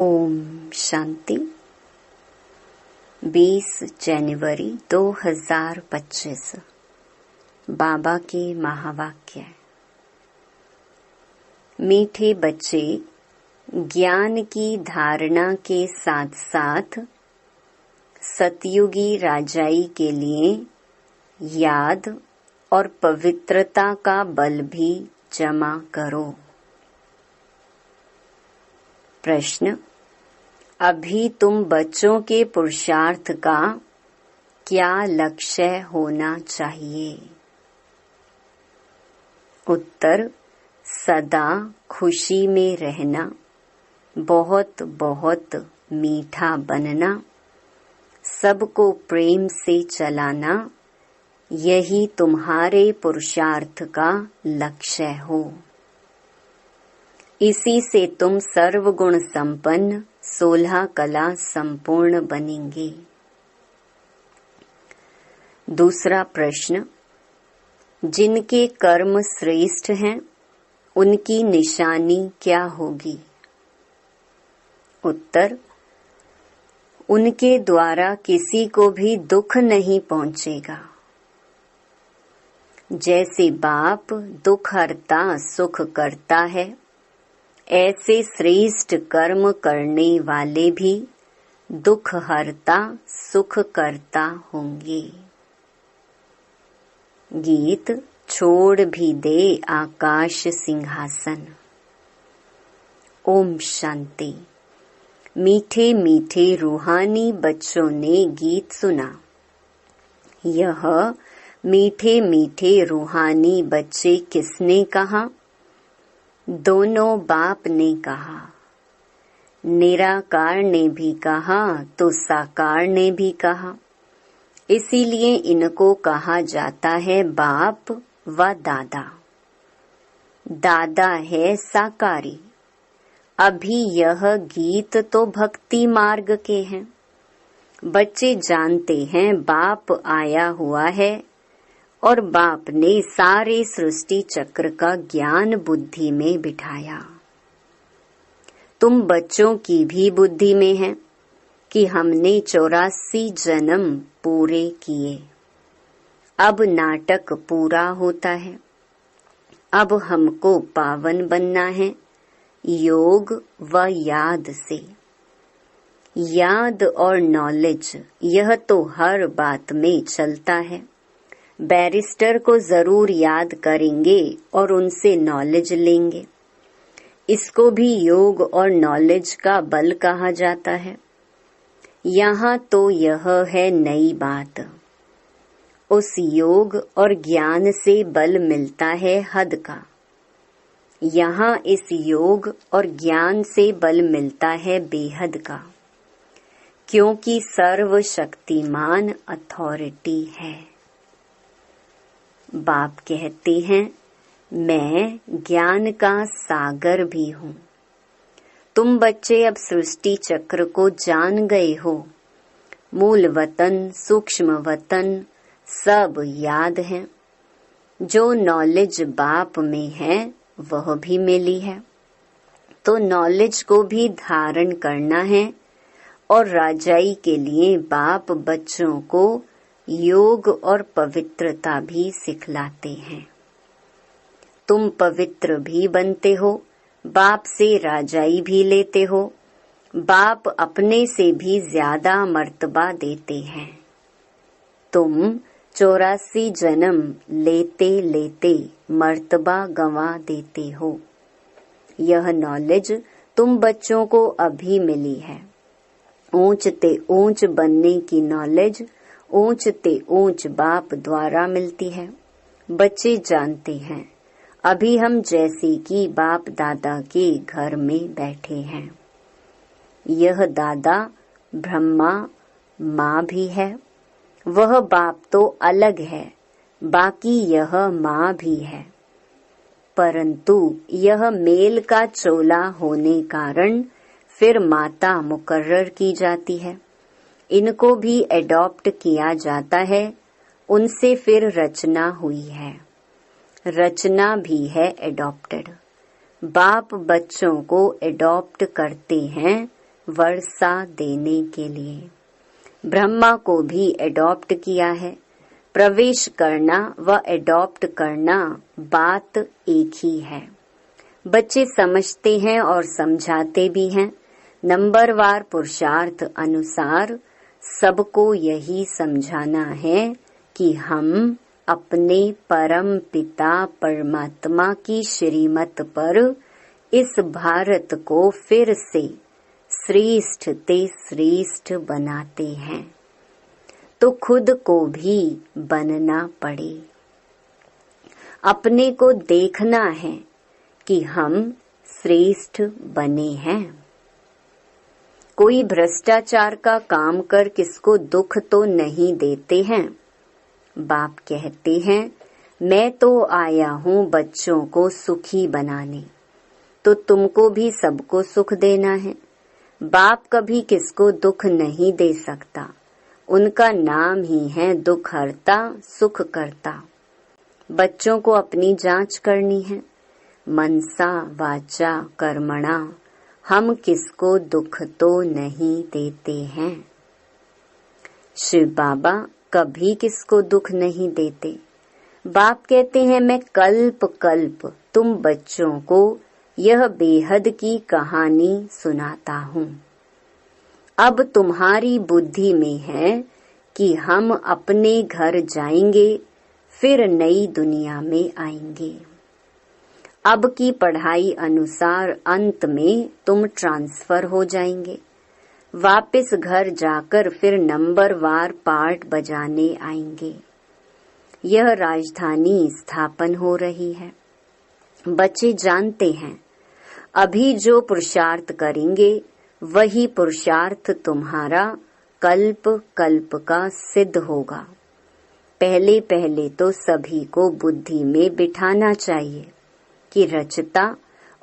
ओम शांति। 20 जनवरी 2025 बाबा के महावाक्य। मीठे बच्चे, ज्ञान की धारणा के साथ साथ सतयुगी राजाई के लिए याद और पवित्रता का बल भी जमा करो। प्रश्न: अभी तुम बच्चों के पुरुषार्थ का क्या लक्ष्य होना चाहिए? उत्तर: सदा खुशी में रहना, बहुत बहुत मीठा बनना, सबको प्रेम से चलाना, यही तुम्हारे पुरुषार्थ का लक्ष्य हो। इसी से तुम सर्वगुण संपन्न 16 कला संपूर्ण बनेंगे। दूसरा प्रश्न: जिनके कर्म श्रेष्ठ हैं उनकी निशानी क्या होगी? उत्तर: उनके द्वारा किसी को भी दुख नहीं पहुंचेगा। जैसे बाप दुख हरता सुख करता है, ऐसे श्रेष्ठ कर्म करने वाले भी दुख हरता सुख करता होंगे। गीत: छोड़ भी दे आकाश सिंहासन। ओम शांति। मीठे मीठे रूहानी बच्चों ने गीत सुना। यह मीठे मीठे रूहानी बच्चे किसने कहा? दोनों बाप ने कहा। निराकार ने भी कहा तो साकार ने भी कहा। इसीलिए इनको कहा जाता है बाप व दादा। दादा है साकारी। अभी यह गीत तो भक्ति मार्ग के हैं। बच्चे जानते हैं बाप आया हुआ है और बाप ने सारे सृष्टि चक्र का ज्ञान बुद्धि में बिठाया। तुम बच्चों की भी बुद्धि में है कि हमने 84 जन्म पूरे किए। अब नाटक पूरा होता है। अब हमको पावन बनना है योग व याद से। याद और नॉलेज यह तो हर बात में चलता है। बैरिस्टर को जरूर याद करेंगे और उनसे नॉलेज लेंगे। इसको भी योग और नॉलेज का बल कहा जाता है। यहाँ तो यह है नई बात। उस योग और ज्ञान से बल मिलता है हद का। यहाँ इस योग और ज्ञान से बल मिलता है बेहद का, क्योंकि सर्वशक्तिमान अथॉरिटी है। बाप कहते हैं, मैं ज्ञान का सागर भी हूँ। तुम बच्चे अब सृष्टि चक्र को जान गए हो। मूल वतन, सूक्ष्म वतन सब याद है। जो नॉलेज बाप में है वह भी मिली है, तो नॉलेज को भी धारण करना है। और राजाई के लिए बाप बच्चों को योग और पवित्रता भी सिखलाते हैं। तुम पवित्र भी बनते हो, बाप से राजाई भी लेते हो। बाप अपने से भी ज्यादा मर्तबा देते हैं। तुम 84 जन्म लेते लेते मर्तबा गंवा देते हो। यह नॉलेज तुम बच्चों को अभी मिली है। ऊंचते ऊंच बनने की नॉलेज ऊंचते ऊंच बाप द्वारा मिलती है। बच्चे जानते हैं, अभी हम जैसे कि बाप दादा के घर में बैठे हैं। यह दादा ब्रह्मा माँ भी है। वह बाप तो अलग है, बाकी यह माँ भी है। परंतु यह मेल का चोला होने कारण फिर माता मुकर्रर की जाती है। इनको भी एडॉप्ट किया जाता है। उनसे फिर रचना हुई है। रचना भी है एडॉप्टेड। बाप बच्चों को एडॉप्ट करते हैं वर्षा देने के लिए। ब्रह्मा को भी एडॉप्ट किया है। प्रवेश करना व एडॉप्ट करना बात एक ही है। बच्चे समझते हैं और समझाते भी हैं। नंबरवार पुरुषार्थ अनुसार सबको यही समझाना है कि हम अपने परम पिता परमात्मा की श्रीमत पर इस भारत को फिर से श्रेष्ठ ते श्रेष्ठ बनाते हैं, तो खुद को भी बनना पड़े। अपने को देखना है कि हम श्रेष्ठ बने हैं। कोई भ्रष्टाचार का काम कर किसको दुख तो नहीं देते हैं। बाप कहते हैं, मैं तो आया हूँ बच्चों को सुखी बनाने, तो तुमको भी सबको सुख देना है। बाप कभी किसको दुख नहीं दे सकता। उनका नाम ही है दुख हरता सुख करता। बच्चों को अपनी जांच करनी है। मनसा वाचा कर्मणा हम किसको दुख तो नहीं देते हैं। शिव बाबा कभी किसको दुख नहीं देते। बाप कहते हैं, मैं कल्प कल्प तुम बच्चों को यह बेहद की कहानी सुनाता हूँ। अब तुम्हारी बुद्धि में है कि हम अपने घर जाएंगे, फिर नई दुनिया में आएंगे। अब की पढ़ाई अनुसार अंत में तुम ट्रांसफर हो जाएंगे। वापस घर जाकर फिर नंबरवार पार्ट बजाने आएंगे। यह राजधानी स्थापन हो रही है। बच्चे जानते हैं, अभी जो पुरुषार्थ करेंगे वही पुरुषार्थ तुम्हारा कल्प कल्प का सिद्ध होगा। पहले पहले तो सभी को बुद्धि में बिठाना चाहिए कि रचता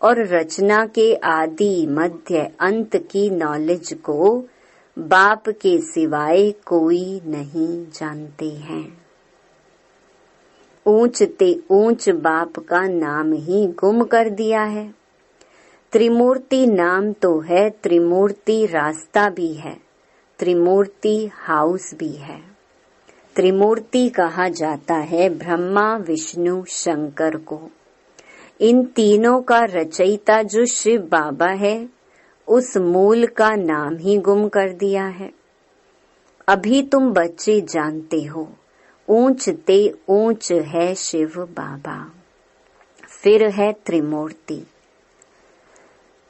और रचना के आदि मध्य अंत की नॉलेज को बाप के सिवाय कोई नहीं जानते हैं। ऊंच ते ऊंच बाप का नाम ही गुम कर दिया है। त्रिमूर्ति नाम तो है, त्रिमूर्ति रास्ता भी है, त्रिमूर्ति हाउस भी है। त्रिमूर्ति कहा जाता है ब्रह्मा विष्णु शंकर को। इन तीनों का रचयिता जो शिव बाबा है, उस मूल का नाम ही गुम कर दिया है। अभी तुम बच्चे जानते हो, ऊंच ते ऊंच है शिव बाबा, फिर है त्रिमूर्ति।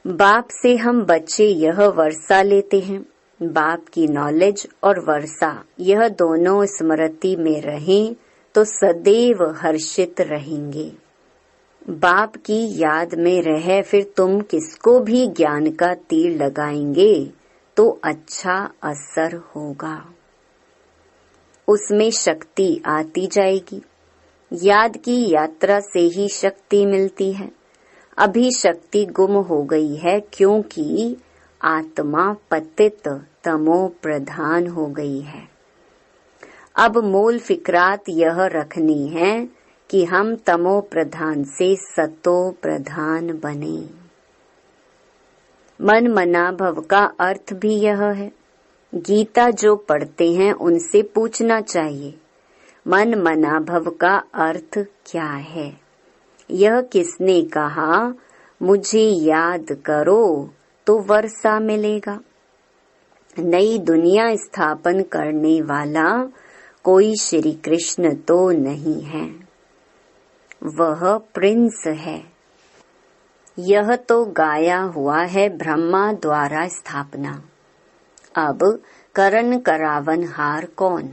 बाप से हम बच्चे यह वर्षा लेते हैं। बाप की नॉलेज और वर्षा यह दोनों स्मृति में रहें तो सदैव हर्षित रहेंगे। बाप की याद में रहे फिर तुम किसको भी ज्ञान का तीर लगाएंगे तो अच्छा असर होगा। उसमें शक्ति आती जाएगी। याद की यात्रा से ही शक्ति मिलती है। अभी शक्ति गुम हो गई है क्योंकि आत्मा पतित तमो प्रधान हो गई है। अब मूल फिक्रात यह रखनी है कि हम तमो प्रधान से सतो प्रधान बने। मन मना भव का अर्थ भी यह है। गीता जो पढ़ते हैं उनसे पूछना चाहिए, मन मना भव का अर्थ क्या है। यह किसने कहा मुझे याद करो तो वर्षा मिलेगा। नई दुनिया स्थापन करने वाला कोई श्री कृष्ण तो नहीं है, वह प्रिंस है। यह तो गाया हुआ है ब्रह्मा द्वारा स्थापना। अब करण करावन हार कौन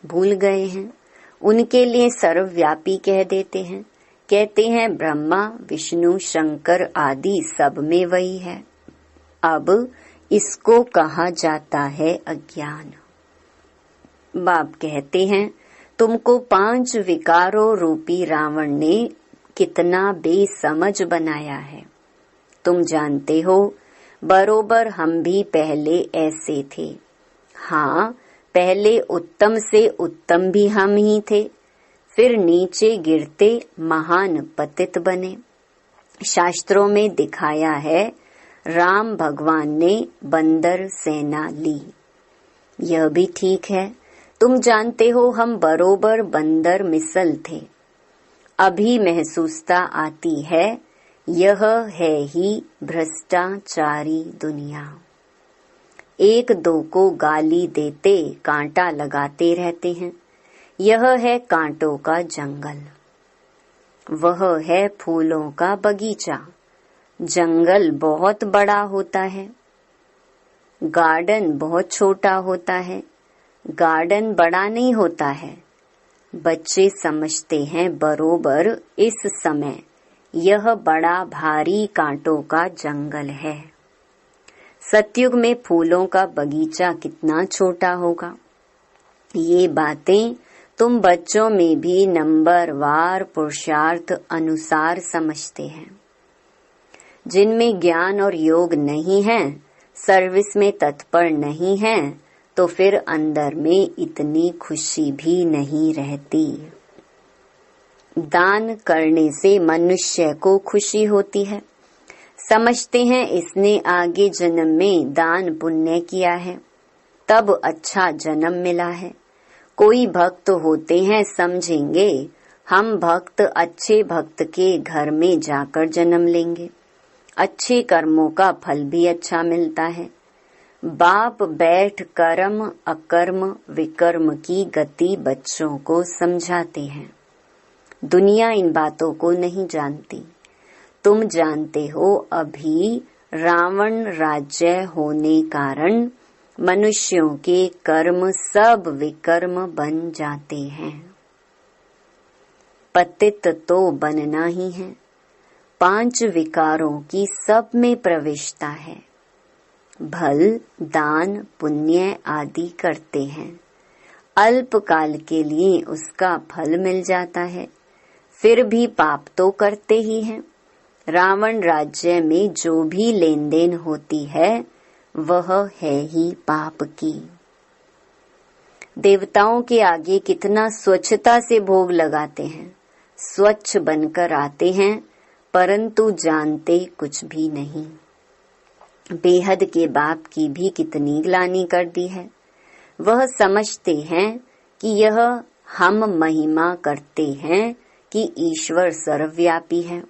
भूल गए हैं। उनके लिए सर्वव्यापी कह देते हैं। कहते हैं ब्रह्मा विष्णु शंकर आदि सब में वही है। अब इसको कहा जाता है अज्ञान। बाप कहते हैं तुमको 5 विकारों रूपी रावण ने कितना बेसमझ बनाया है। तुम जानते हो बरोबर हम भी पहले ऐसे थे। हाँ, पहले उत्तम से उत्तम भी हम ही थे, फिर नीचे गिरते महान पतित बने। शास्त्रों में दिखाया है राम भगवान ने बंदर सेना ली। यह भी ठीक है, तुम जानते हो हम बरोबर बंदर मिसल थे। अभी महसूसता आती है, यह है ही भ्रष्टाचारी दुनिया। एक दो को गाली देते कांटा लगाते रहते हैं। यह है कांटों का जंगल, वह है फूलों का बगीचा। जंगल बहुत बड़ा होता है, गार्डन बहुत छोटा होता है। गार्डन बड़ा नहीं होता है। बच्चे समझते हैं बरोबर इस समय यह बड़ा भारी कांटों का जंगल है। सतयुग में फूलों का बगीचा कितना छोटा होगा। ये बातें तुम बच्चों में भी नंबरवार पुरुषार्थ अनुसार समझते हैं। जिनमें ज्ञान और योग नहीं है, सर्विस में तत्पर नहीं है, तो फिर अंदर में इतनी खुशी भी नहीं रहती। दान करने से मनुष्य को खुशी होती है। समझते हैं इसने आगे जन्म में दान पुण्य किया है, तब अच्छा जन्म मिला है। कोई भक्त होते हैं समझेंगे हम भक्त अच्छे भक्त के घर में जाकर जन्म लेंगे, अच्छे कर्मों का फल भी अच्छा मिलता है। बाप बैठ कर्म अकर्म विकर्म की गति बच्चों को समझाते हैं। दुनिया इन बातों को नहीं जानती। तुम जानते हो अभी रावण राज्य होने कारण मनुष्यों के कर्म सब विकर्म बन जाते हैं। पतित तो बनना ही है। 5 विकारों की सब में प्रविष्टता है। भल दान पुण्य आदि करते हैं, अल्पकाल के लिए उसका फल मिल जाता है, फिर भी पाप तो करते ही हैं। रावण राज्य में जो भी लेन देन होती है वह है ही पाप की। देवताओं के आगे कितना स्वच्छता से भोग लगाते हैं, स्वच्छ बनकर आते हैं, परंतु जानते कुछ भी नहीं। बेहद के बाप की भी कितनी ग्लानि कर दी है। वह समझते हैं कि यह हम महिमा करते हैं कि ईश्वर सर्वव्यापी है,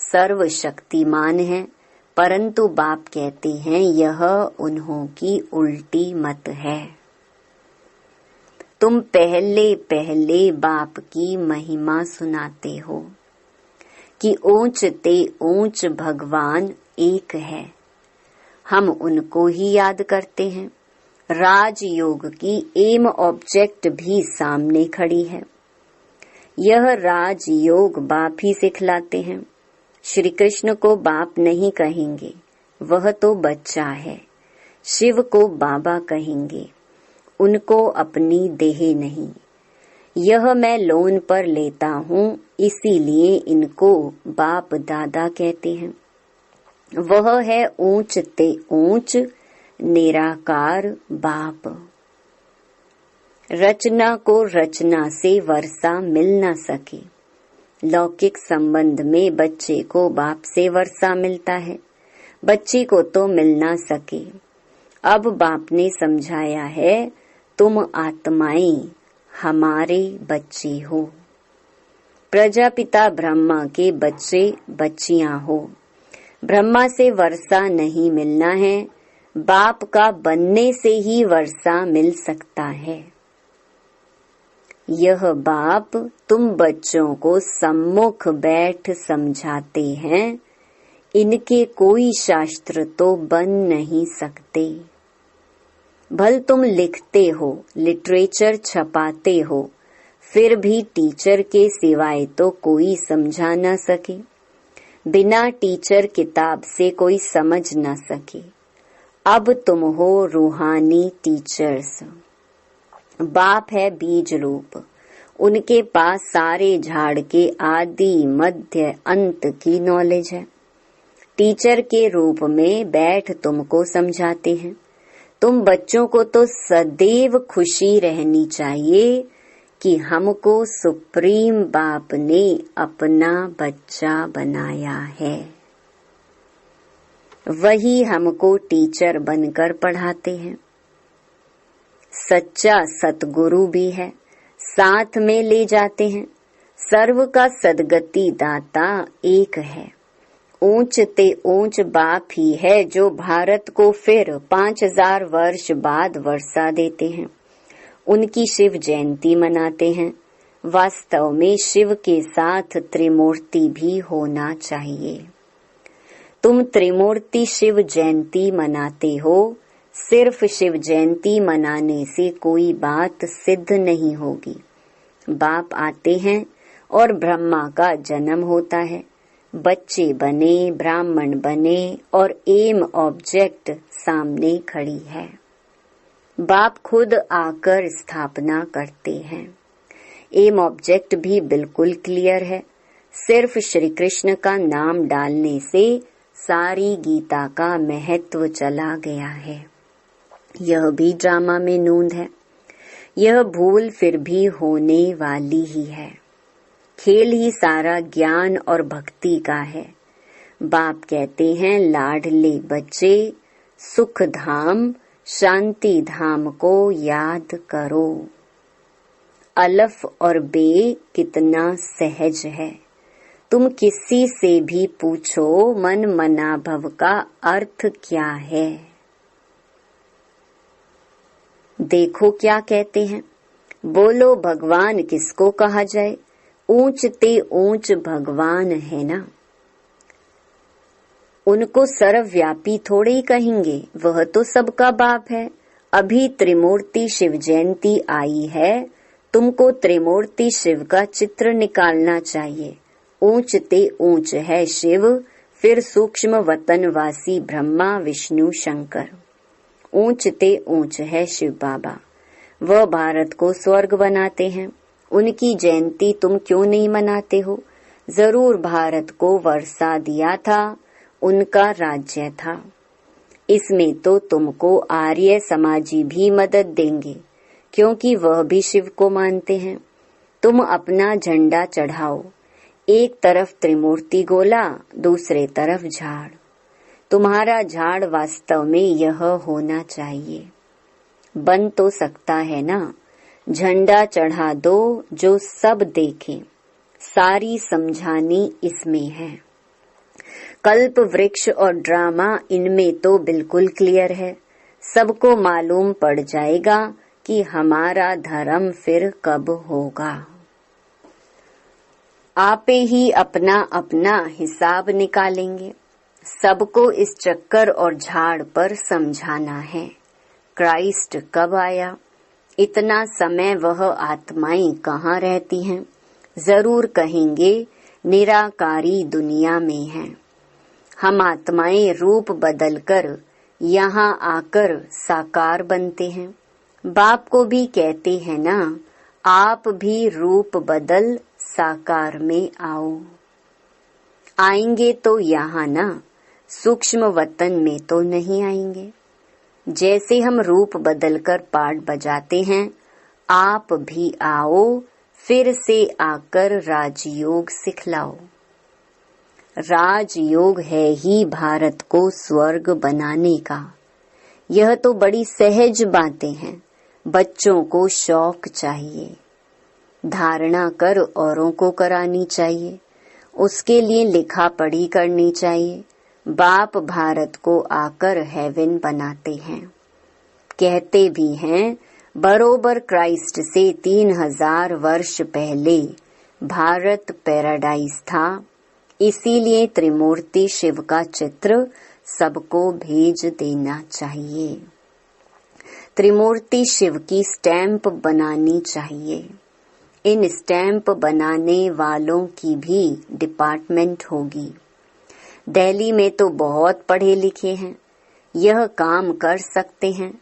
सर्वशक्तिमान है, परंतु बाप कहते हैं यह उन्हों की उल्टी मत है। तुम पहले पहले बाप की महिमा सुनाते हो कि ऊंच ते ऊंच भगवान एक है। हम उनको ही याद करते हैं। राजयोग की एम ऑब्जेक्ट भी सामने खड़ी है। यह राजयोग बाप ही सिखलाते हैं। श्री कृष्ण को बाप नहीं कहेंगे, वह तो बच्चा है। शिव को बाबा कहेंगे, उनको अपनी देह नहीं। यह मैं लोन पर लेता हूँ, इसीलिए इनको बाप दादा कहते हैं। वह है ऊंच ते ऊंच निराकार बाप। रचना को रचना से वर्षा मिल न सके। लौकिक संबंध में बच्चे को बाप से वर्षा मिलता है, बच्चे को तो मिल ना सके। अब बाप ने समझाया है, तुम आत्माएं हमारे बच्चे हो। प्रजापिता ब्रह्मा के बच्चे बच्चियां हो। ब्रह्मा से वर्षा नहीं मिलना है, बाप का बनने से ही वर्षा मिल सकता है। यह बाप तुम बच्चों को सम्मुख बैठ समझाते हैं, इनके कोई शास्त्र तो बन नहीं सकते। भल तुम लिखते हो, लिटरेचर छपाते हो, फिर भी टीचर के सिवाय तो कोई समझा न सके। बिना टीचर किताब से कोई समझ न सके। अब तुम हो रूहानी टीचर्स। बाप है बीज रूप, उनके पास सारे झाड़ के आदि मध्य अंत की नॉलेज है। टीचर के रूप में बैठ तुमको समझाते हैं। तुम बच्चों को तो सदैव खुशी रहनी चाहिए कि हमको सुप्रीम बाप ने अपना बच्चा बनाया है। वही हमको टीचर बनकर पढ़ाते हैं। सच्चा सतगुरु भी है, साथ में ले जाते हैं। सर्व का सदगति दाता एक है। ऊंच ते ऊंच बाप ही है जो भारत को फिर 5000 वर्ष बाद वर्षा देते हैं। उनकी शिव जयंती मनाते हैं। वास्तव में शिव के साथ त्रिमूर्ति भी होना चाहिए। तुम त्रिमूर्ति शिव जयंती मनाते हो। सिर्फ शिव जयंती मनाने से कोई बात सिद्ध नहीं होगी। बाप आते हैं और ब्रह्मा का जन्म होता है। बच्चे बने, ब्राह्मण बने और एम ऑब्जेक्ट सामने खड़ी है। बाप खुद आकर स्थापना करते हैं। एम ऑब्जेक्ट भी बिल्कुल क्लियर है। सिर्फ श्री कृष्ण का नाम डालने से सारी गीता का महत्व चला गया है। यह भी ड्रामा में नूंद है। यह भूल फिर भी होने वाली ही है। खेल ही सारा ज्ञान और भक्ति का है। बाप कहते हैं, लाडले बच्चे सुख धाम शांति धाम को याद करो। अलफ और बे कितना सहज है। तुम किसी से भी पूछो मन मना भव का अर्थ क्या है। देखो क्या कहते हैं, बोलो भगवान किसको कहा जाए। ऊंच ते ऊंच भगवान है ना। उनको सर्वव्यापी थोड़े ही कहेंगे, वह तो सबका बाप है। अभी त्रिमूर्ति शिव जयंती आई है, तुमको त्रिमूर्ति शिव का चित्र निकालना चाहिए। ऊंच ते ऊंच है शिव, फिर सूक्ष्म वतनवासी ब्रह्मा विष्णु शंकर। ऊंच ते ऊंच है शिव बाबा, वह भारत को स्वर्ग बनाते हैं। उनकी जयंती तुम क्यों नहीं मनाते हो। जरूर भारत को वर्षा दिया था, उनका राज्य था। इसमें तो तुमको आर्य समाजी भी मदद देंगे, क्योंकि वह भी शिव को मानते हैं। तुम अपना झंडा चढ़ाओ। एक तरफ त्रिमूर्ति गोला, दूसरे तरफ झाड़। तुम्हारा झाड़ वास्तव में यह होना चाहिए। बन तो सकता है ना। झंडा चढ़ा दो जो सब देखें। सारी समझानी इसमें है। कल्प वृक्ष और ड्रामा इनमें तो बिल्कुल क्लियर है। सबको मालूम पड़ जाएगा कि हमारा धर्म फिर कब होगा। आपे ही अपना अपना हिसाब निकालेंगे। सबको इस चक्कर और झाड़ पर समझाना है। क्राइस्ट कब आया, इतना समय वह आत्माएं कहाँ रहती हैं। जरूर कहेंगे निराकारी दुनिया में हैं। हम आत्माएं रूप बदलकर यहाँ आकर साकार बनते हैं। बाप को भी कहते हैं ना, आप भी रूप बदल साकार में आओ। आएंगे तो यहाँ ना, सूक्ष्म वतन में तो नहीं आएंगे। जैसे हम रूप बदलकर पाठ बजाते हैं, आप भी आओ, फिर से आकर राजयोग सिखलाओ। राजयोग है ही भारत को स्वर्ग बनाने का। यह तो बड़ी सहज बातें हैं। बच्चों को शौक चाहिए, धारणा कर औरों को करानी चाहिए। उसके लिए लिखा पढ़ी करनी चाहिए। बाप भारत को आकर हेवन बनाते हैं। कहते भी हैं, बरोबर क्राइस्ट से 3000 वर्ष पहले भारत पैराडाइज था। इसीलिए त्रिमूर्ति शिव का चित्र सबको भेज देना चाहिए। त्रिमूर्ति शिव की स्टैंप बनानी चाहिए। इन स्टैंप बनाने वालों की भी डिपार्टमेंट होगी। दिल्ली में तो बहुत पढ़े लिखे हैं, यह काम कर सकते हैं।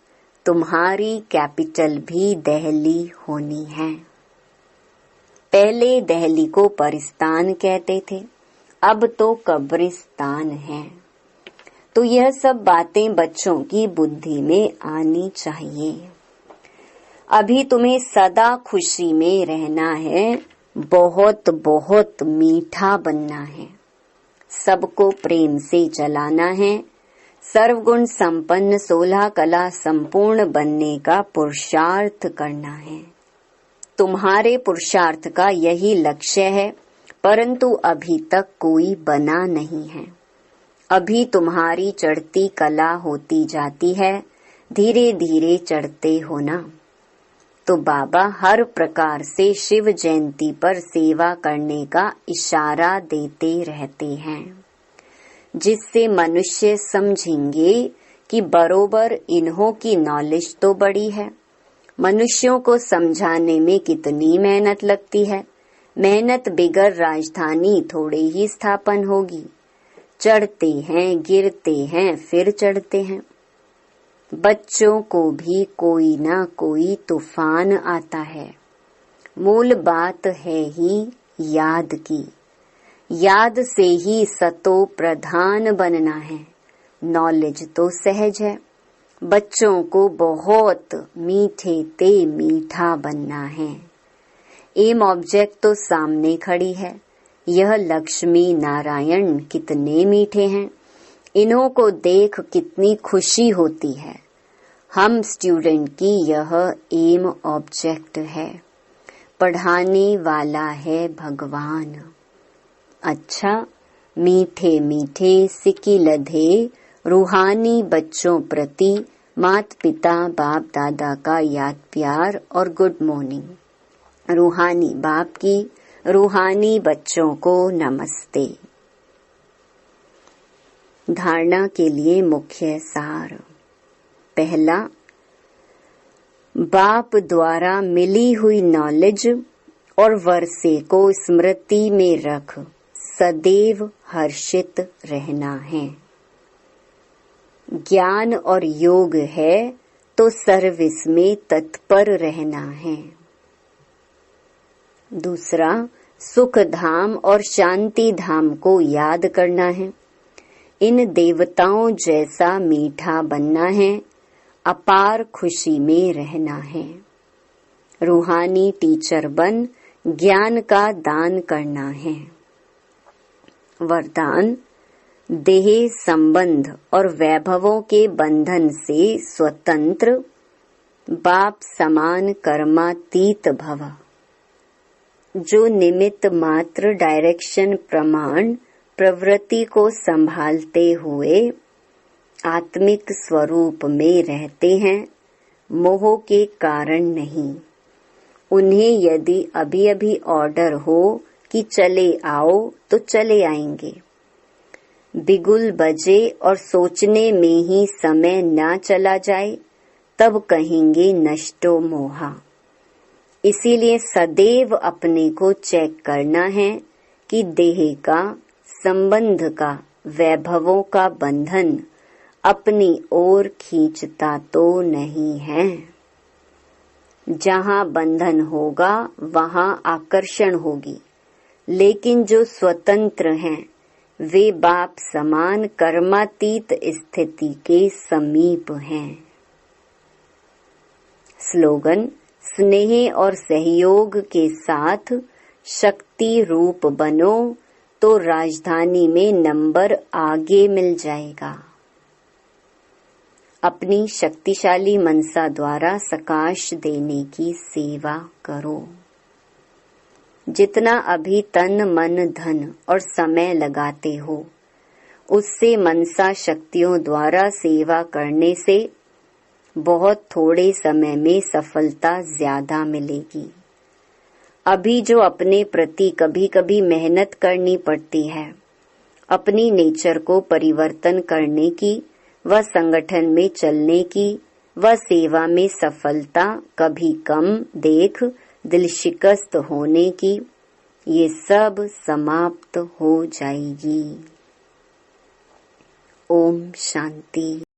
तुम्हारी कैपिटल भी दिल्ली होनी है। पहले दिल्ली को परिस्तान कहते थे, अब तो कब्रिस्तान है। तो यह सब बातें बच्चों की बुद्धि में आनी चाहिए। अभी तुम्हें सदा खुशी में रहना है, बहुत बहुत मीठा बनना है। सबको प्रेम से चलाना है। सर्वगुण संपन्न 16 कला संपूर्ण बनने का पुरुषार्थ करना है। तुम्हारे पुरुषार्थ का यही लक्ष्य है, परंतु अभी तक कोई बना नहीं है। अभी तुम्हारी चढ़ती कला होती जाती है, धीरे धीरे चढ़ते हो ना। तो बाबा हर प्रकार से शिव जयंती पर सेवा करने का इशारा देते रहते हैं, जिससे मनुष्य समझेंगे कि बरोबर इन्हों की नॉलेज तो बड़ी है। मनुष्यों को समझाने में कितनी मेहनत लगती है। मेहनत बिगर राजधानी थोड़े ही स्थापन होगी। चढ़ते हैं, गिरते हैं, फिर चढ़ते हैं। बच्चों को भी कोई ना कोई तूफान आता है। मूल बात है ही याद की। याद से ही सतो प्रधान बनना है। नॉलेज तो सहज है। बच्चों को बहुत मीठे ते मीठा बनना है। एम ऑब्जेक्ट तो सामने खड़ी है। यह लक्ष्मी नारायण कितने मीठे हैं। इन्हों को देख कितनी खुशी होती है। हम स्टूडेंट की यह एम ऑब्जेक्ट है। पढ़ाने वाला है भगवान। अच्छा, मीठे मीठे सिकी लधे रूहानी बच्चों प्रति माता पिता बाप दादा का याद प्यार और गुड मॉर्निंग। रूहानी बाप की रूहानी बच्चों को नमस्ते। धारणा के लिए मुख्य सार। पहला, बाप द्वारा मिली हुई नॉलेज और वर्षे को स्मृति में रख सदैव हर्षित रहना है। ज्ञान और योग है तो सर्विस में तत्पर रहना है। दूसरा, सुख धाम और शांति धाम को याद करना है। इन देवताओं जैसा मीठा बनना है। अपार खुशी में रहना है। रूहानी टीचर बन ज्ञान का दान करना है। वरदान, देह संबंध और वैभवों के बंधन से स्वतंत्र, बाप समान कर्मातीत भव। जो निमित्त मात्र डायरेक्शन प्रमाण प्रवृत्ति को संभालते हुए आत्मिक स्वरूप में रहते हैं, मोह के कारण नहीं। उन्हें यदि अभी अभी ऑर्डर हो कि चले आओ तो चले आएंगे। बिगुल बजे और सोचने में ही समय ना चला जाए तब कहेंगे नष्टो मोहा। इसीलिए सदैव अपने को चेक करना है कि देह का, संबंध का, वैभवों का बंधन अपनी ओर खींचता तो नहीं है। जहाँ बंधन होगा वहाँ आकर्षण होगी, लेकिन जो स्वतंत्र हैं वे बाप समान कर्मातीत स्थिति के समीप हैं। स्लोगन, स्नेह और सहयोग के साथ शक्ति रूप बनो तो राजधानी में नंबर आगे मिल जाएगा। अपनी शक्तिशाली मनसा द्वारा सकाश देने की सेवा करो। जितना अभी तन मन धन और समय लगाते हो, उससे मनसा शक्तियों द्वारा सेवा करने से बहुत थोड़े समय में सफलता ज्यादा मिलेगी। अभी जो अपने प्रति कभी कभी मेहनत करनी पड़ती है, अपनी नेचर को परिवर्तन करने की, व संगठन में चलने की, व सेवा में सफलता कभी कम देख दिल शिकस्त होने की, ये सब समाप्त हो जाएगी। ओम शांति।